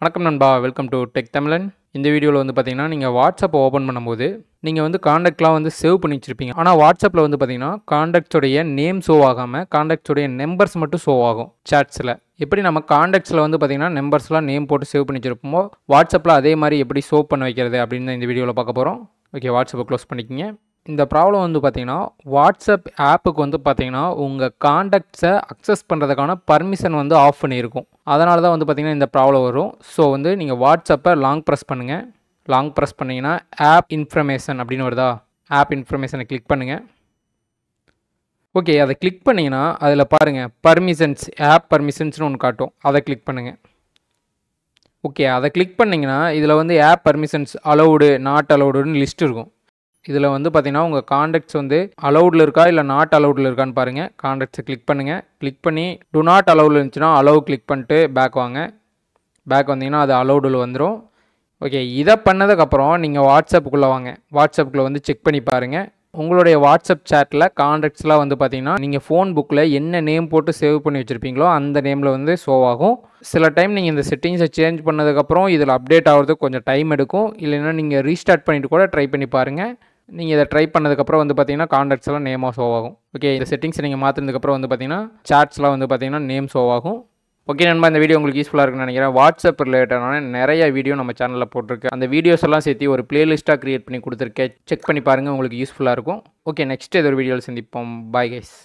வணக்கம் நண்பா, welcome to tech தமிழன். இந்த வீடியோவில் வந்து பார்த்தீங்கன்னா, நீங்கள் வாட்ஸ்அப்பை ஓப்பன் பண்ணும்போது நீங்கள் வந்து காண்டாக்ட்லாம் வந்து சேவ் பண்ணி வச்சுருப்பீங்க. ஆனால் வாட்ஸ்அப்பில் வந்து பார்த்தீங்கன்னா, காண்டாக்ட்ஸோடைய நேம் ஷோ ஆகாமல் காண்டாக்ட்ஸோடைய நம்பர்ஸ் மட்டும் ஷோ ஆகும் சாட்ஸில். எப்படி நம்ம காண்டாக்ட்ஸில் வந்து பார்த்தீங்கன்னா நம்பர்ஸ்லாம் நேம் போட்டு சேவ் பண்ணி வச்சுருப்போமோ, வாட்ஸ்அப்பில் அதே மாதிரி எப்படி ஷோ பண்ண வைக்கிறது அப்படின்னு தான் இந்த வீடியோவில் பார்க்க போகிறோம். ஓகே, வாட்ஸ்அப்பை க்ளோஸ் பண்ணிக்கோங்க. இந்த ப்ராப்ளம் வந்து பார்த்தீங்கன்னா, வாட்ஸ்அப் ஆப்புக்கு வந்து பார்த்தீங்கன்னா உங்கள் காண்டாக்ட்ஸை அக்சஸ் பண்ணுறதுக்கான பர்மிஷன் வந்து ஆஃப் பண்ணியிருக்கும். அதனால தான் வந்து பார்த்தீங்கன்னா இந்த ப்ராப்ளம் வரும். ஸோ வந்து நீங்கள் வாட்ஸ்அப்பை லாங் ப்ரெஸ் பண்ணுங்கள். லாங் ப்ரெஸ் பண்ணிங்கன்னா ஆப் இன்ஃபர்மேஷன் அப்படின்னு வருதா, ஆப் இன்ஃபர்மேஷனை கிளிக் பண்ணுங்கள். ஓகே, அதை கிளிக் பண்ணிங்கன்னா அதில் பாருங்கள் பர்மிஷன்ஸ், ஆப் பர்மிஷன்ஸ்னு ஒன்று காட்டும். அதை கிளிக் பண்ணுங்கள். ஓகே, அதை கிளிக் பண்ணிங்கன்னா இதில் வந்து ஆப் பர்மிஷன்ஸ் அலௌடு நாட் அலௌடுன்னு லிஸ்ட் இருக்கும். இதில் வந்து பார்த்தீங்கன்னா உங்கள் காண்டாக்ட்ஸ் வந்து அலௌடில் இருக்கா இல்லை நாட் அலௌடில் இருக்கான்னு பாருங்கள். காண்டாக்ட்ஸை கிளிக் பண்ணுங்கள். கிளிக் பண்ணி டு நாட் அலௌடில் இருந்துச்சுன்னா அலௌ கிளிக் பண்ணிட்டு பேக் வாங்க. பேக் வந்தீங்கன்னா அது அலௌடில் வந்துடும். ஓகே, இதை பண்ணதுக்கப்புறம் நீங்கள் வாட்ஸ்அப்புக்குள்ளே வாங்க. வாட்ஸ்அப்புக்குள்ளே வந்து செக் பண்ணி பாருங்கள். உங்களுடைய வாட்ஸ்அப் சேட்டில் காண்டாக்ட்ஸ்லாம் வந்து பார்த்தீங்கன்னா நீங்கள் ஃபோன் புக்கில் என்ன நேம் போட்டு சேவ் பண்ணி வச்சுருப்பீங்களோ அந்த நேமில் வந்து ஷோ ஆகும். சில டைம் நீங்கள் இந்த செட்டிங்ஸை சேஞ்ச் பண்ணதுக்கப்புறம் இதில் அப்டேட் ஆகிறதுக்கு கொஞ்சம் டைம் எடுக்கும். இல்லைன்னா நீங்கள் ரீஸ்டார்ட் பண்ணிவிட்டு கூட ட்ரை பண்ணி பாருங்கள். நீங்கள் இதை ட்ரை பண்ணதுக்கப்புறம் வந்து பார்த்தீங்கன்னா காண்டாக்ட்ஸ் எல்லாம் நேமாக ஷோ ஆகும். ஓகே, இந்த செட்டிங்ஸை நீங்கள் மாற்றினதுக்கப்புறம் வந்து பார்த்தீங்கன்னா சாட்ஸ்லாம் வந்து பார்த்தீங்கன்னா நேம் ஷோ ஆகும். ஓகே நண்பா, இந்த வீடியோ உங்களுக்கு யூஸ்ஃபுல்லாக இருக்குன்னு நினைக்கிறேன். வாட்ஸ்அப் ரிலேட்டடான நிறைய வீடியோ நம்ம சேனலில் போட்டிருக்கு. அந்த வீடியோஸ் எல்லாம் சேர்த்து ஒரு பிளேலிஸ்ட்டாக க்ரியேட் பண்ணி கொடுத்துருக்கேன். செக் பண்ணி பாருங்கள், உங்களுக்கு யூஸ்ஃபுல்லாக இருக்கும். ஓகே, நெக்ஸ்ட் ஏதோ ஒரு வீடியோவில் சந்திப்போம். Bye guys.